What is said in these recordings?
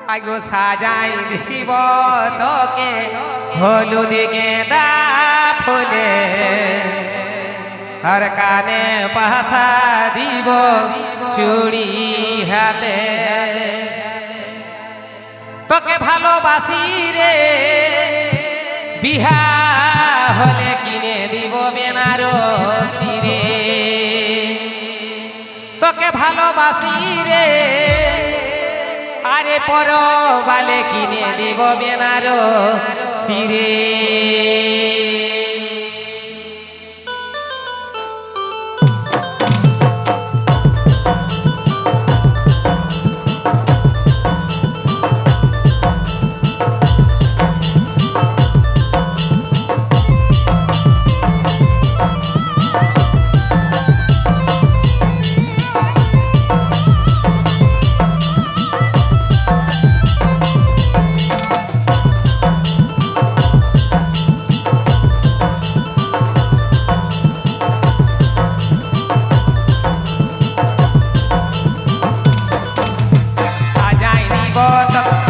আগো সাজাই দিব তোকে হলুদ গেঁদা ফুলে আর কানে পাশা দিব চুড়ি হাতে তোকে ভালোবাসি রে বিহা হলে কিনে দিব বেনারসি রে তোকে ভালোবাসি রে আরে পরবালে কিনে দিব বেনারসি রে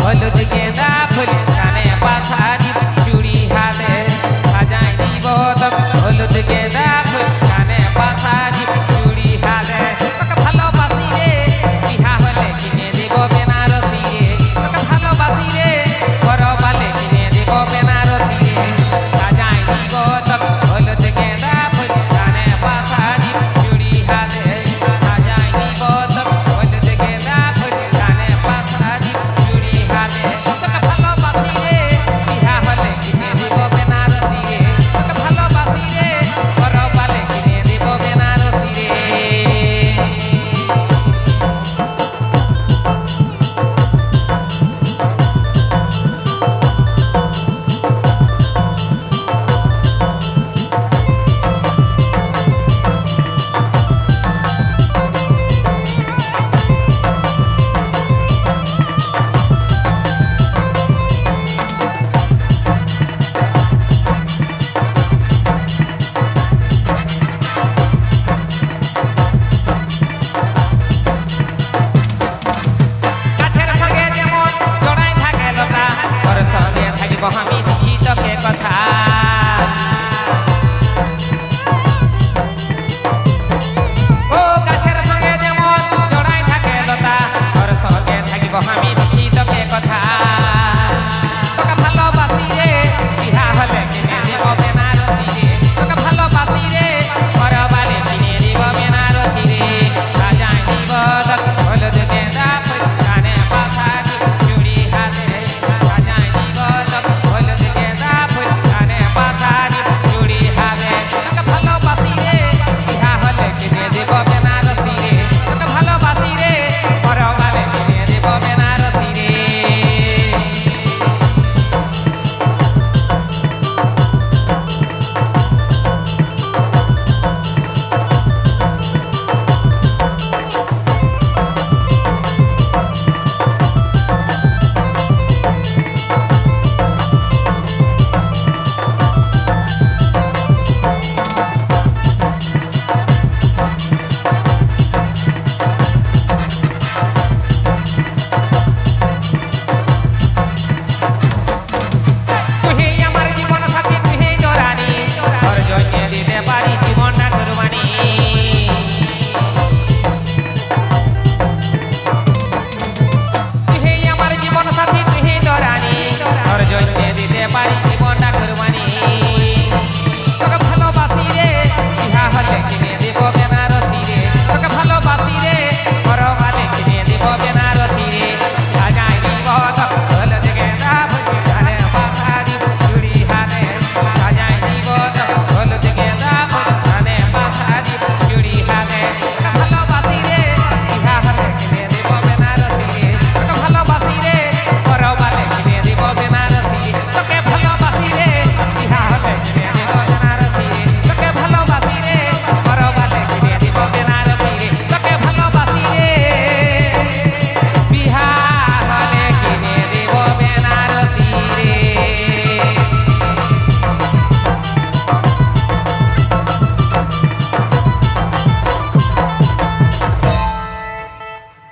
হলুদ গেঁদা ফুল কানে পাশা দিব চুড়ি হাতে সাজাই দিব তোকে হলুদ গেঁদা ফুল কানে পাশা দিব চুড়ি হাতে তোকে ভালোবাসি রে বিহা হলে কিনে দিব বেনারসি রে তোকে ভালোবাসি রে পরবালে কিনে দিব বেনারসি রে সাজাই দিব তোকে হলুদ গেঁদা ফুল কানে পাশা দিব চুড়ি হাতে সাজাই দিব তোকে হলুদ গেঁদা ফুল কানে পাশা দিব তোকে ভালোবাসি রে বিহা হলে কিনে দিব বেনারসি রে তোকে ভালোবাসি রে পরবালে কিনে দিব বেনারসি রে আমি দিছি তোকে কথা ও গাছের সঙ্গে যেমন জড়াই থাকে লতা তোর সঙ্গে থাকিব আমি দিছি তোকে কথা